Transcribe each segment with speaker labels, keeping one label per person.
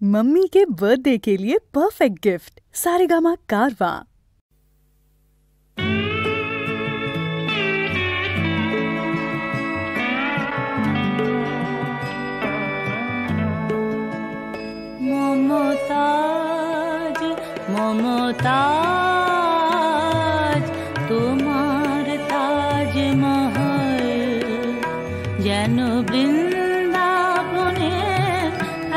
Speaker 1: Mummy के birthday के लिए परफेक्ट गिफ्ट सारेगामा कारवां।
Speaker 2: মমতাজ মমতাজ তোমার তাজমহল যেন বৃন্দাবনে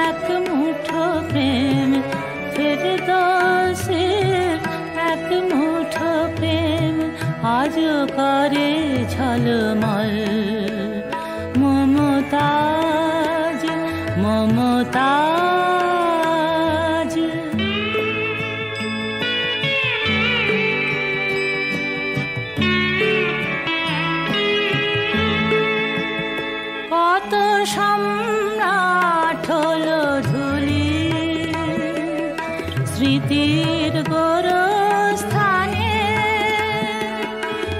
Speaker 2: এক মুঠো প্রেম ফেরদৌসের এক মুঠো প্রেম আজ করে ঝলমল। মমতাজ মমতাজ কত সম্রাট হলো ধুলি স্মৃতির গোরস্থানে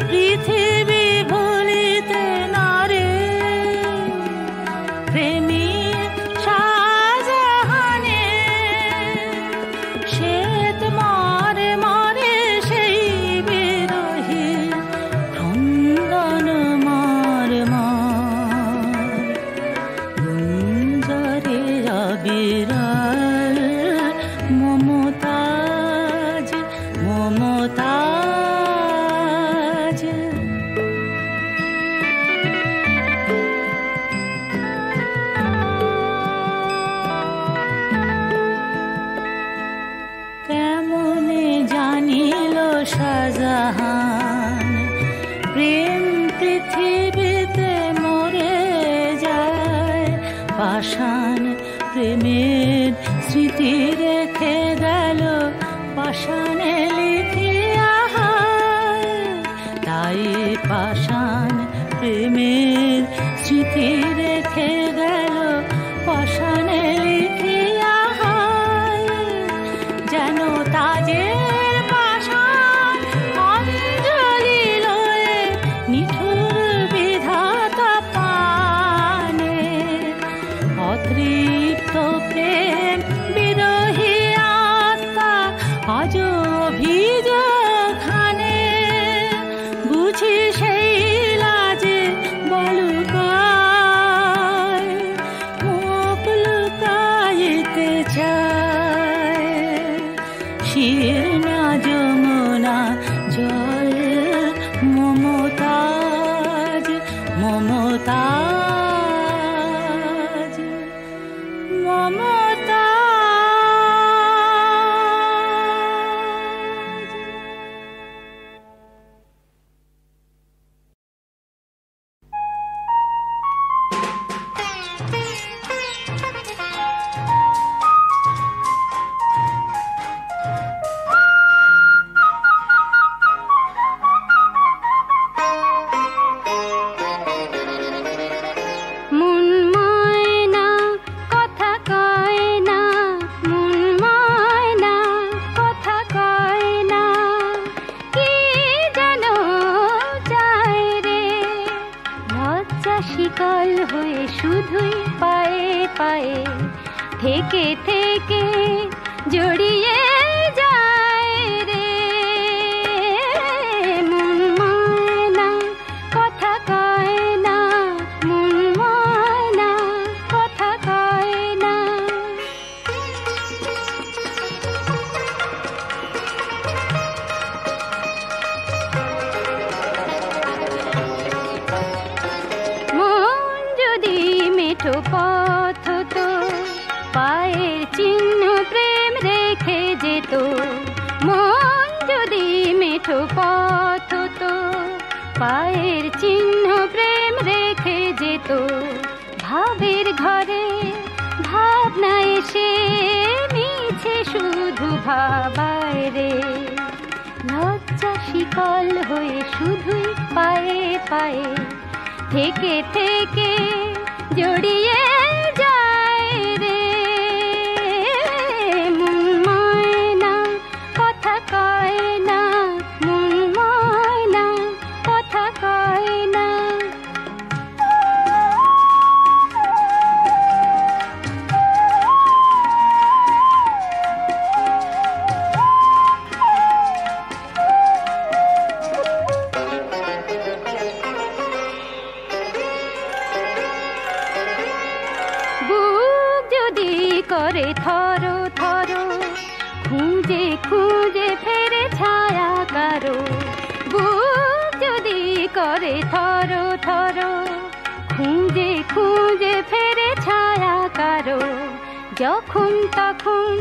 Speaker 2: পৃথিবী ভুলিতে নারে প্রেমিক শাহজাহানে শ্বেত মারে মারে সেই বিরোহী ক্রন্দন মার মার গুঞ্জরে অবিরল। মমতাজ মমতাজ কেমনে জানিল শাহজাহান প্রেম পৃথিবীতে মরে যায় পাষাণ প্রেমের স্মৃতি রেখে গেল পাষাণে লিখিয়া তাই পাষাণ প্রেমের স্মৃতি রেখে গেল পাষাণে লিখিয়া যেন তাজের পাষাণ অঞ্জলি লয়ে নিঠুর বিধাতা পানে অতৃপ্ত প্রেম বিরোহী আত্মা আজ অভিযোগখানে বুঝি সেই লাজে বালুকায় মুখ লুকাইতে চায় শীর্ণা যমুনা জল। মমতাজ মমতাজ মমতাজ শিকল হয়ে শুধুই পায়ে পায়ে থেকে থেকে জড়িয়ে যায় রে মন ময়না কথা কয় না মন ময়না কথা কয় না। পথ তো পায়ের চিহ্ন প্রেম রেখে যেত মন যদি মেঠো পথ তো পায়ের চিহ্ন প্রেম রেখে যেত ভাবের ঘরে ভাবনা এসে মিছে শুধু ভাবায় রে লজ্জা শিকল হয়ে শুধুই পায়ে পায়ে থেকে থেকে জড়িয়ে যায় রে মন ময়না কথা কয় না মন ময়না কথা কয় না। করে থরো থরো, খুঁজে খুঁজে ফেরে ছায়া কারো। বুক যদি করে থরো থরো, খুঁজে খুঁজে ফেরে ছায়া কারো। যখন তখন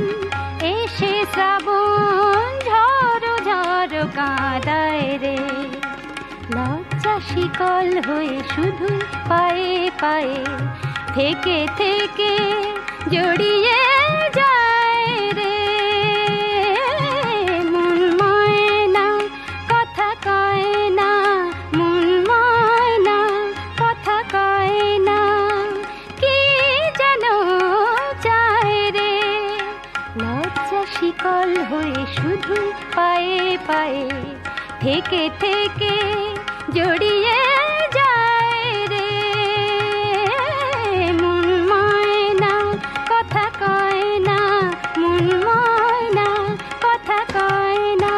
Speaker 2: এসে শ্রাবণ ঝড়ো ঝড়ো কাঁদায় রে, লজ্জা শিকল হয়ে শুধু পায়ে পায়ে থেকে থেকে জড়িয়ে যায় রে। মন ময়না কথা কয় না, মন ময়না কথা কয় না, কি যেন চায় রে। লজ্জা শিকল হয়ে শুধু পায়ে পায়ে থেকে থেকে জড়িয়ে যায় রে। মন ময়না কথা কয় না, মন ময়না কথা কয় না।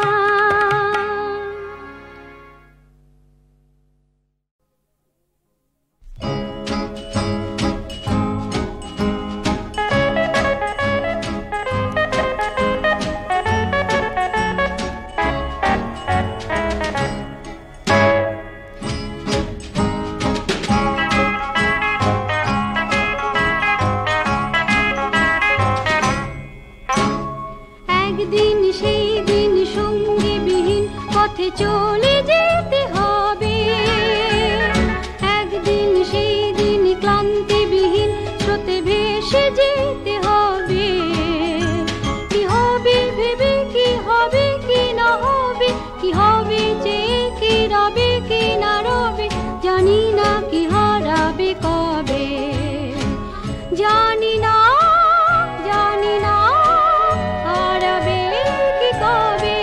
Speaker 2: একদিন সেই দিন সঙ্গীবিহীন পথে চলে যেতে হবে, একদিন সেই দিন ক্লান্তিবিহীন স্রোতে ভেসে যেতে হবে। কি হবে ভেবে কি হবে কি না হবে, কি হবে যে কি রবে কি না রবে, জানি না কি হারাবে কবে, জানি না জানি না হারাবে কি কবে।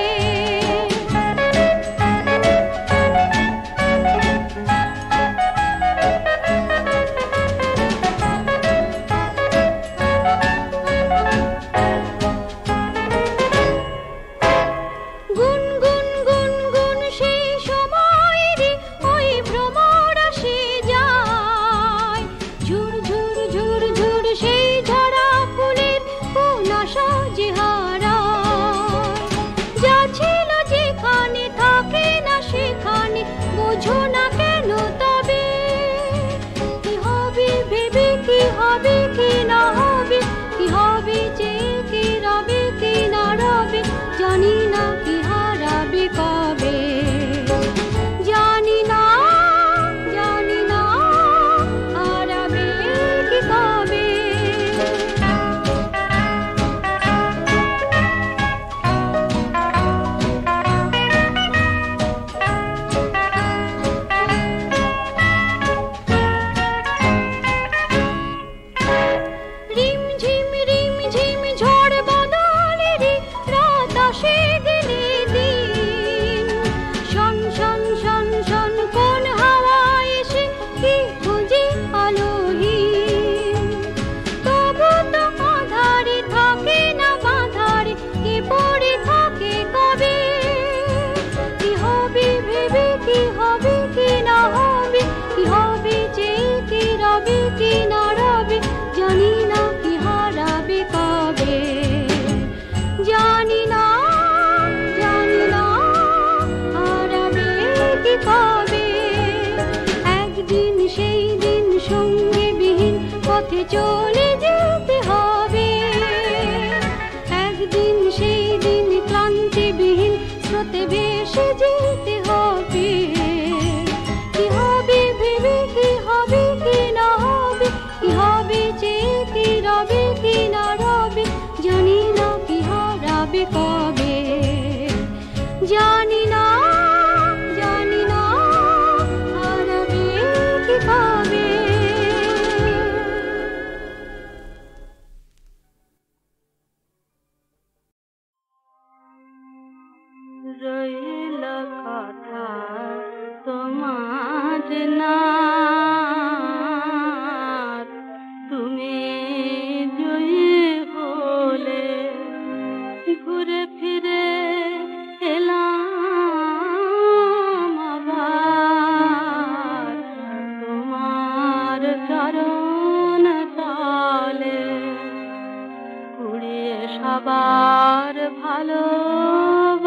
Speaker 2: সবার ভালোবাসা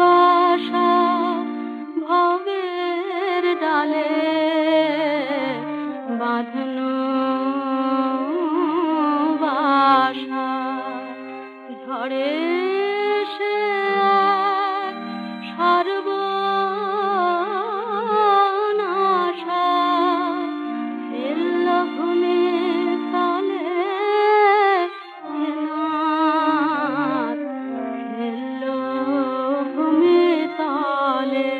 Speaker 2: ভবের ডালে বাঁধনো বাসা ঝড়ে সে সর্বনাশা ফেলল ভূমি তলে ফেলল ভূমি তলে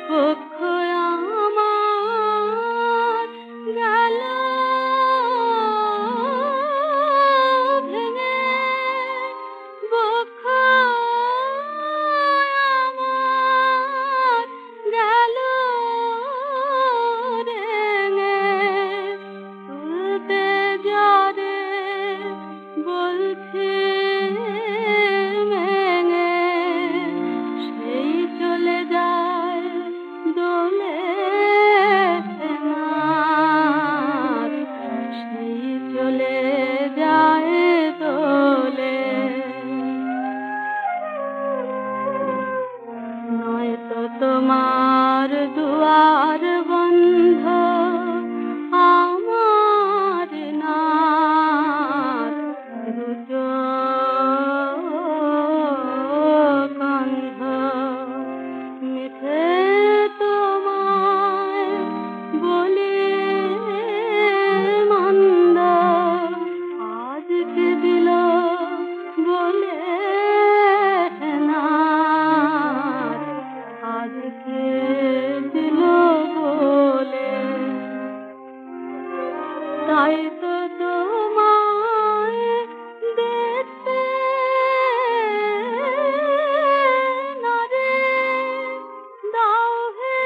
Speaker 2: পক্ষ আমার গেল ভেঙে বক্ষ আমার গেল রেঙে তুলতে যারে বলছি মেঙে সেই চলে যায় দোলে নাথ সেই চলে যায় দোলে নয়তো তোমার দুয়ার বন্ধ আমার নাথ দুটো গন্ধ মিঠে তোমায় বলি মন্দ আজকে দিল বলে নাথ আজকে দিল বলে তাই তো তোমায় দেখতে না রে দাও হে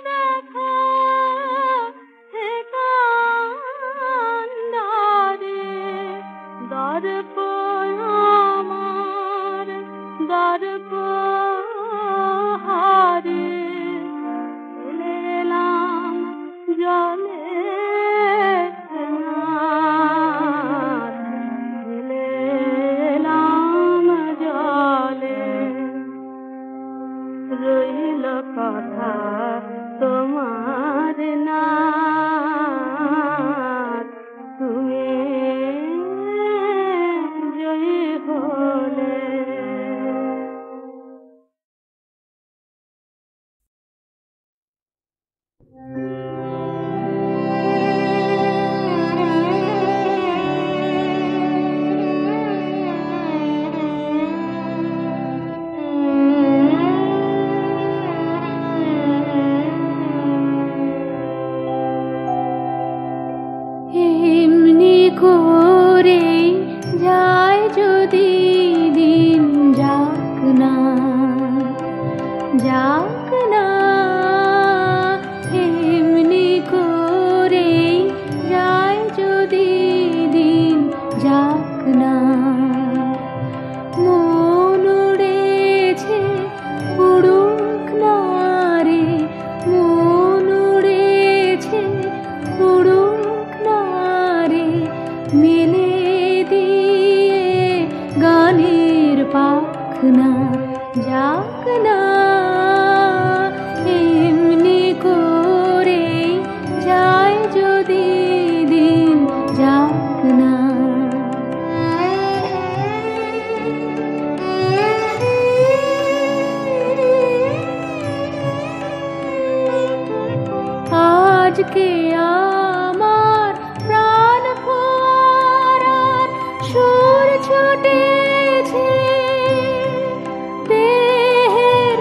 Speaker 2: দেখা হে কান্দারে দর্প আমার দর্প হারে ফেলে এলাম জলে নাথ ফেলে এলাম জলে রইল কথা তোমার নাথ তুমি জয়ী হলে এমনি করে যায় যদি দিন যাক না এমনি করে যায় যদি দিন যাক না মন উড়েছে উড়ুক না রে মন উড়েছে উড়ুক না রে মেলে দিয়ে গানের পাখনা যাক না এমনি করে যায় যদি দিন যাক না আজকে আমার প্রাণ ফোয়ারার সুর ছুটেছে দেহের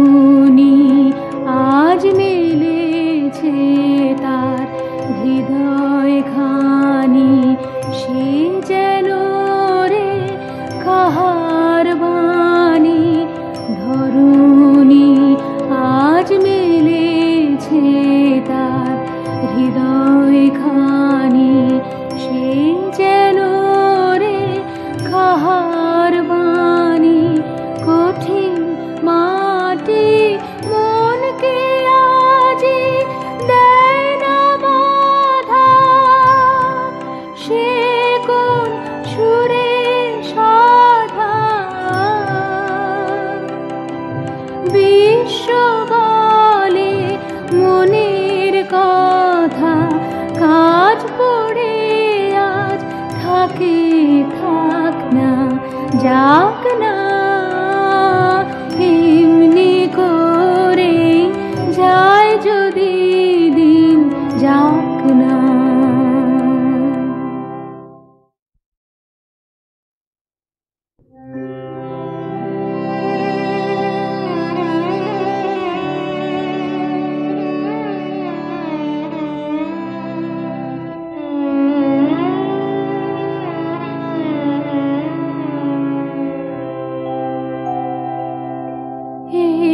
Speaker 2: ধরুনি আজ মেলেছে তার হৃদয় খানি, সে যেন রে কাহার বাণী। ধরুনি আজ মেলেছে তার হৃদয় খানি, সে যেন রে কাহার বাণী। কঠিন মাটি মনকে আজি দেয় না বাধা, সে কোন সুরে সাধা। বিশ্ব বলে মনের কথা, কাজ পড়ে আজ থাকে থাক না, যাক না এমনি করে যায় যদি দিন, যাক না।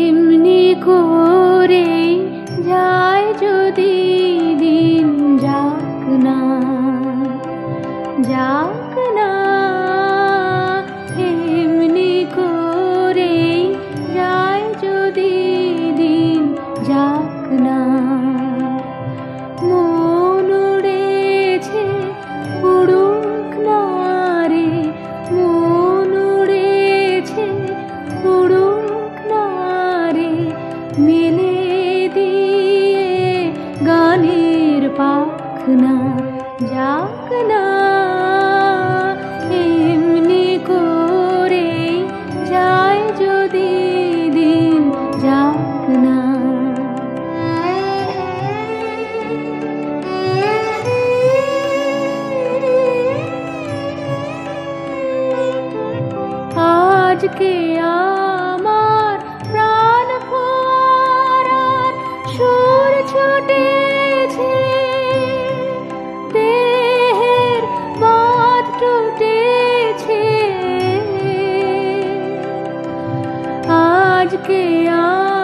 Speaker 2: এমনি করে যায় যদি দিন, যাক না, যাক না। এমনি করে যায় যদি দিন, যাক না। মন উড়েছে উড়ুক না রে, মন উড়েছে উড়ুক না রে, মেলে দিয়ে গানের পাখনা, যাক না। এমনি করে যায় যদি দিন, যাক না। আজকে আমার প্রাণ ফোয়ারার সুর ছুটেছে, দেহের বাঁধ টুটেছে। আজকে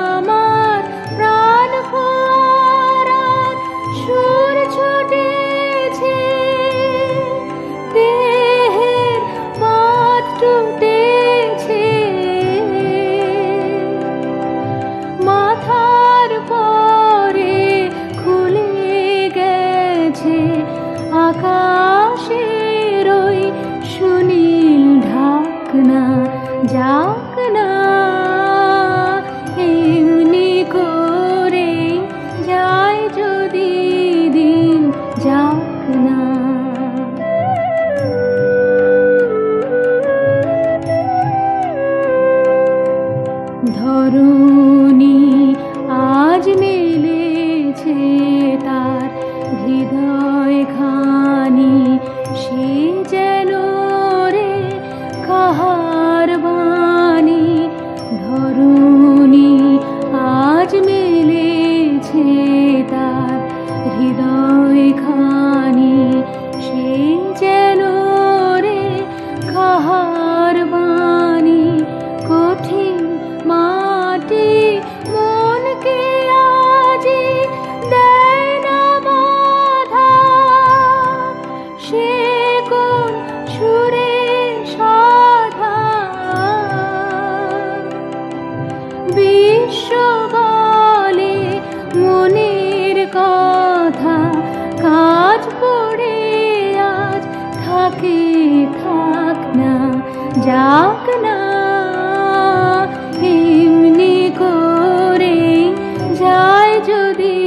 Speaker 2: আমার প্রাণ ফোয়ারার সুর ছুটেছে, দেহের বাঁধ টুটেছে। মাথার পরে খুলে গেছে আকাশের ওই সুনীল ঢাকনা, যাক না। এমনি করে যায় যদি দিন, যাক না। ধরুনি আজ মেলেছে তার হৃদয় খানি, সে যেন রে কাহার বাণী। ধরুনি আজ মেলেছে তার হৃদয় খানি, সে যেন রে কাহার বাণী। কঠিন মাটি মনকে আজি দেয় না বাধা, সে কোন সুরে সাধা। বিশ্ব বলে মনের কথা, কাজ পড়ে আজ থাকে থাক না, যাক না। এমনি করে যায় যদি